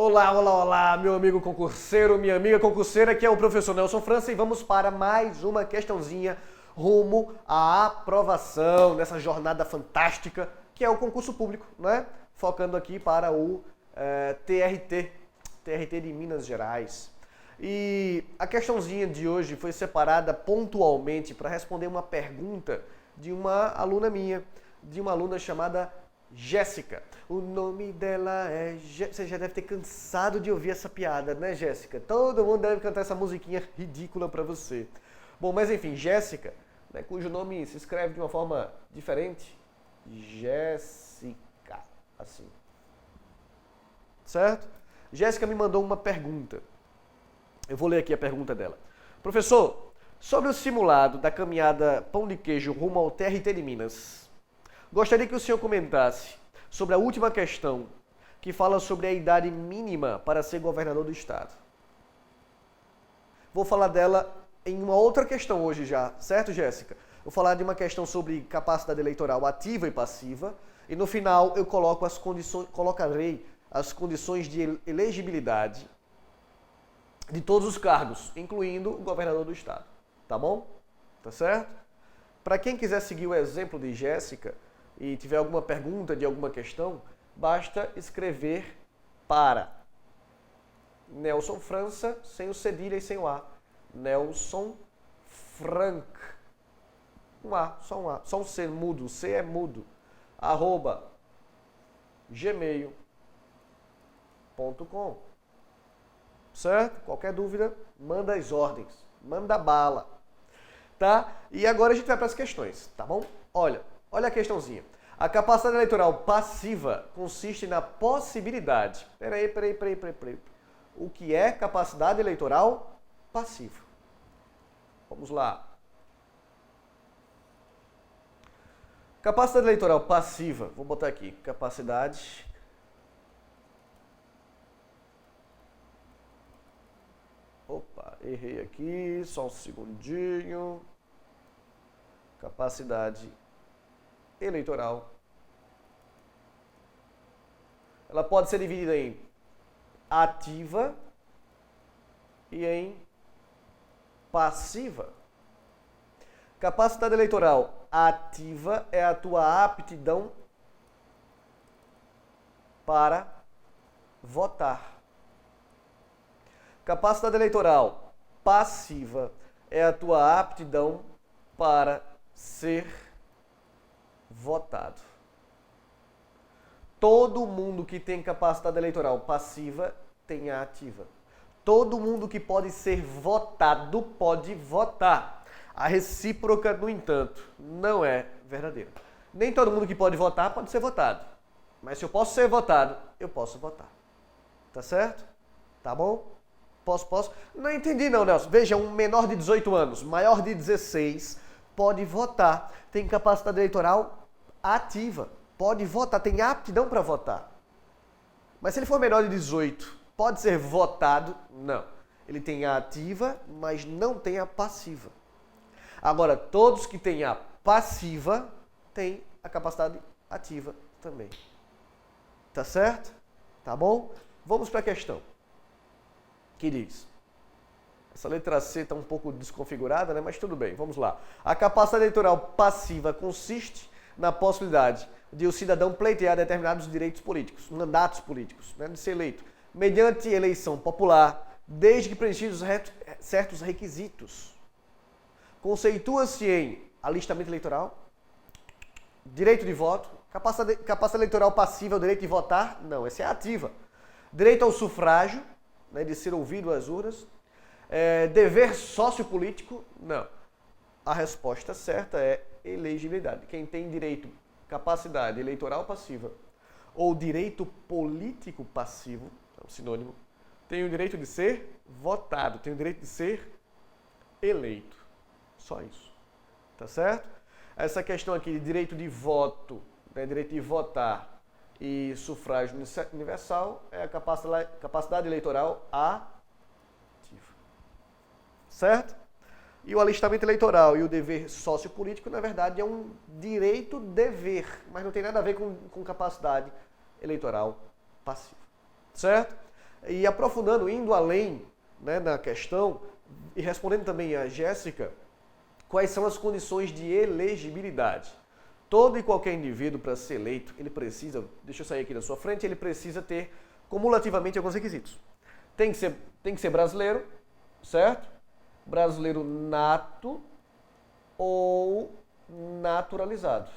Olá, olá, olá, meu amigo concurseiro, minha amiga concurseira, aqui é o professor Nelson França e vamos para mais uma questãozinha rumo à aprovação nessa jornada fantástica que é o concurso público, né? Focando aqui para o TRT de Minas Gerais. E a questãozinha de hoje foi separada pontualmente para responder uma pergunta de uma aluna minha, de uma aluna chamada Jéssica. O nome dela é... Você já deve ter cansado de ouvir essa piada, né, Jéssica? Todo mundo deve cantar essa musiquinha ridícula pra você. Bom, mas enfim, Jéssica, né, cujo nome se escreve de uma forma diferente. Jéssica, assim. Certo? Jéssica me mandou uma pergunta. Eu vou ler aqui a pergunta dela. Professor, sobre o simulado da caminhada Pão de Queijo rumo ao TRT de Minas, gostaria que o senhor comentasse sobre a última questão, que fala sobre a idade mínima para ser governador do estado. Vou falar dela em uma outra questão hoje já, certo, Jéssica? Vou falar de uma questão sobre capacidade eleitoral ativa e passiva, e no final eu colocarei as condições de elegibilidade de todos os cargos, incluindo o governador do estado. Tá bom? Tá certo? Para quem quiser seguir o exemplo de Jéssica, e tiver alguma pergunta de alguma questão, basta escrever para Nelson França, sem o cedilha e sem o A. Nelson Frank. Um A, só um A. Só um C mudo, o C é mudo. @gmail.com. Certo? Qualquer dúvida, manda as ordens. Manda bala. Tá? E agora a gente vai para as questões, tá bom? Olha a questãozinha. A capacidade eleitoral passiva consiste na possibilidade... Peraí. O que é capacidade eleitoral passiva? Vamos lá. Capacidade eleitoral passiva, vou botar aqui, capacidade... Opa, errei aqui, só um segundinho. Capacidade eleitoral. Ela pode ser dividida em ativa e em passiva. Capacidade eleitoral ativa é a tua aptidão para votar. Capacidade eleitoral passiva é a tua aptidão para ser votado. Todo mundo que tem capacidade eleitoral passiva tem a ativa. Todo mundo que pode ser votado pode votar. A recíproca, no entanto, não é verdadeira. Nem todo mundo que pode votar pode ser votado. Mas se eu posso ser votado, eu posso votar. Tá certo? Tá bom? Posso? Não entendi não, Nelson. Veja, um menor de 18 anos, maior de 16, pode votar. Tem capacidade eleitoral ativa. Pode votar, tem aptidão para votar. Mas se ele for menor de 18, pode ser votado? Não. Ele tem a ativa, mas não tem a passiva. Agora, todos que têm a passiva, têm a capacidade ativa também. Tá certo? Tá bom? Vamos para a questão. Que diz? Essa letra C está um pouco desconfigurada, né? Mas tudo bem, vamos lá. A capacidade eleitoral passiva consiste na possibilidade de o cidadão pleitear determinados direitos políticos, mandatos políticos, né? De ser eleito, mediante eleição popular, desde que preenchidos certos requisitos. Conceitua-se em alistamento eleitoral, direito de voto, capacidade eleitoral passiva, o direito de votar? Não, essa é ativa. Direito ao sufrágio, né, de ser ouvido às urnas. Dever sociopolítico? Não. A resposta certa é elegibilidade. Quem tem direito, capacidade eleitoral passiva ou direito político passivo, é um sinônimo, tem o direito de ser votado, tem o direito de ser eleito. Só isso. Tá certo? Essa questão aqui de direito de voto, né, direito de votar e sufrágio universal é a capacidade eleitoral ativa. Certo? E o alistamento eleitoral e o dever sociopolítico, na verdade, é um direito-dever, mas não tem nada a ver com capacidade eleitoral passiva. Certo? E aprofundando, indo além, né, na questão, e respondendo também a Jéssica, quais são as condições de elegibilidade? Todo e qualquer indivíduo, para ser eleito, ele precisa, deixa eu sair aqui da sua frente, ele precisa ter cumulativamente alguns requisitos. Tem que ser brasileiro, certo? Brasileiro nato ou naturalizado.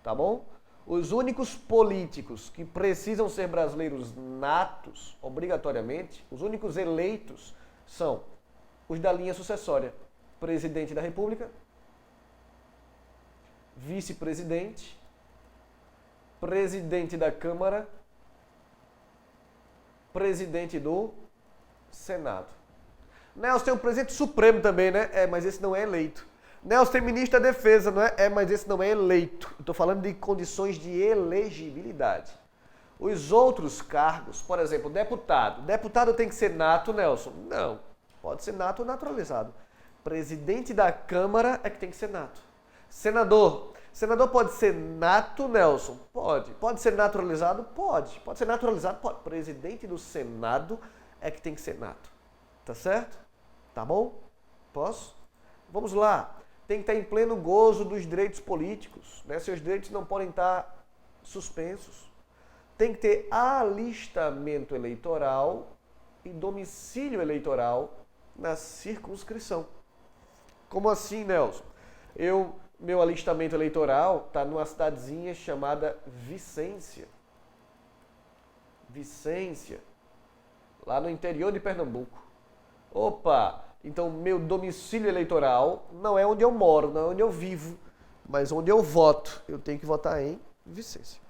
Tá bom? Os únicos políticos que precisam ser brasileiros natos, obrigatoriamente, os únicos eleitos são os da linha sucessória. Presidente da República, vice-presidente, presidente da Câmara, presidente do Senado. Nelson tem o presidente supremo também, né? Mas esse não é eleito. Nelson tem ministro da Defesa, não é? Mas esse não é eleito. Estou falando de condições de elegibilidade. Os outros cargos, por exemplo, deputado. Deputado tem que ser nato, Nelson? Não. Pode ser nato ou naturalizado. Presidente da Câmara é que tem que ser nato. Senador. Senador pode ser nato, Nelson? Pode. Pode ser naturalizado? Pode. Pode ser naturalizado? Pode. Presidente do Senado é que tem que ser nato. Tá certo? Tá bom? Posso? Vamos lá. Tem que estar em pleno gozo dos direitos políticos, né? Seus direitos não podem estar suspensos. Tem que ter alistamento eleitoral e domicílio eleitoral na circunscrição. Como assim, Nelson? Meu alistamento eleitoral está numa cidadezinha chamada Vicência. Vicência, lá no interior de Pernambuco. Opa! Então, meu domicílio eleitoral não é onde eu moro, não é onde eu vivo, mas onde eu voto. Eu tenho que votar em Vicência.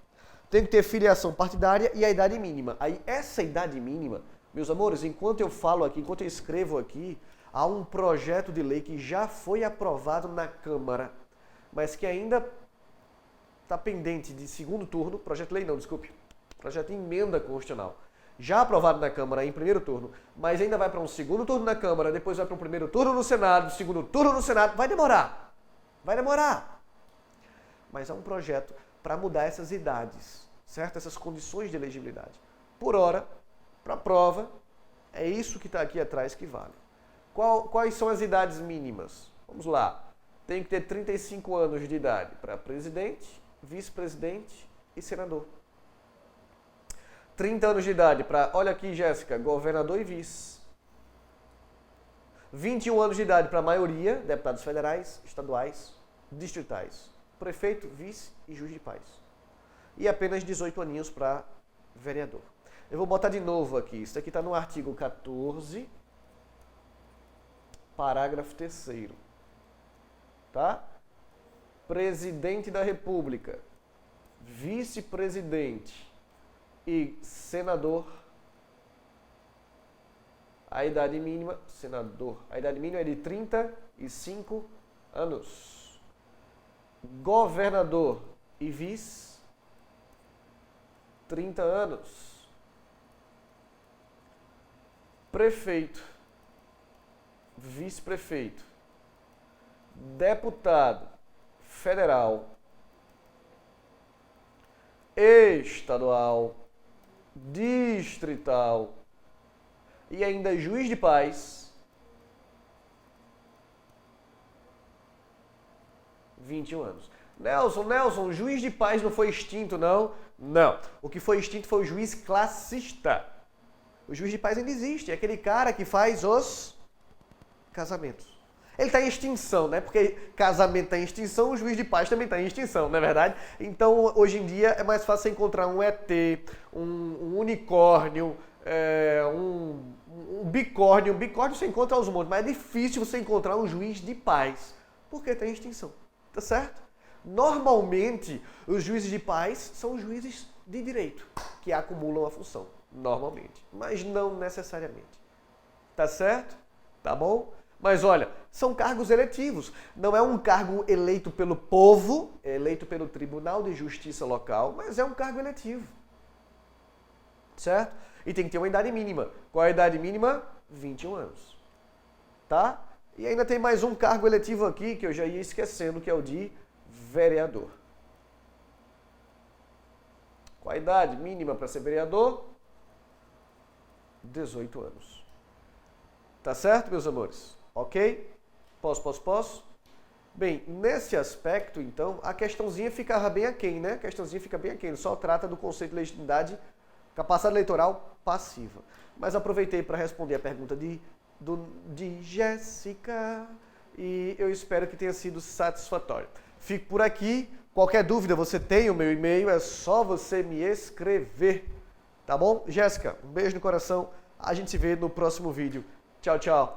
Tem que ter filiação partidária e a idade mínima. Aí, essa idade mínima, meus amores, enquanto eu falo aqui, enquanto eu escrevo aqui, há um projeto de lei que já foi aprovado na Câmara, mas que ainda está pendente de segundo turno. Projeto de lei não, desculpe. Projeto de emenda constitucional. Já aprovado na Câmara em primeiro turno, mas ainda vai para um segundo turno na Câmara, depois vai para um primeiro turno no Senado, segundo turno no Senado. Vai demorar. Vai demorar. Mas há um projeto para mudar essas idades, certo? Essas condições de elegibilidade. Por hora, para a prova, é isso que está aqui atrás que vale. Quais são as idades mínimas? Vamos lá. Tem que ter 35 anos de idade para presidente, vice-presidente e senador. 30 anos de idade para, olha aqui, Jéssica, governador e vice. 21 anos de idade para a maioria, deputados federais, estaduais, distritais, prefeito, vice e juiz de paz. E apenas 18 aninhos para vereador. Eu vou botar de novo aqui, isso aqui está no artigo 14, parágrafo 3º. Tá? Presidente da República, vice-presidente e senador, a idade mínima, senador, a idade mínima é de 35 anos. Governador e vice, 30 anos. Prefeito, vice-prefeito, deputado federal, estadual, distrital e ainda juiz de paz, 21 anos. Nelson, juiz de paz não foi extinto, não? Não. O que foi extinto foi o juiz classista. O juiz de paz ainda existe, é aquele cara que faz os casamentos. Ele está em extinção, né? Porque casamento está em extinção, o juiz de paz também está em extinção, não é verdade? Então, hoje em dia, é mais fácil você encontrar um ET, um unicórnio, um bicórnio. Um bicórnio você encontra aos montes, mas é difícil você encontrar um juiz de paz, porque está em extinção, tá certo? Normalmente, os juízes de paz são juízes de direito, que acumulam a função, normalmente, mas não necessariamente. Tá certo? Tá bom? Mas olha, são cargos eletivos. Não é um cargo eleito pelo povo, é eleito pelo Tribunal de Justiça local, mas é um cargo eletivo. Certo? E tem que ter uma idade mínima. Qual é a idade mínima? 21 anos. Tá? E ainda tem mais um cargo eletivo aqui que eu já ia esquecendo, que é o de vereador. Qual a idade mínima para ser vereador? 18 anos. Tá certo, meus amores? Ok? Posso? Bem, nesse aspecto, então, a questãozinha ficava bem aquém, né? A questãozinha fica bem aquém. Só trata do conceito de legitimidade, capacidade eleitoral passiva. Mas aproveitei para responder a pergunta de Jéssica e eu espero que tenha sido satisfatório. Fico por aqui. Qualquer dúvida, você tem o meu e-mail, é só você me escrever. Tá bom? Jéssica, um beijo no coração. A gente se vê no próximo vídeo. Tchau, tchau.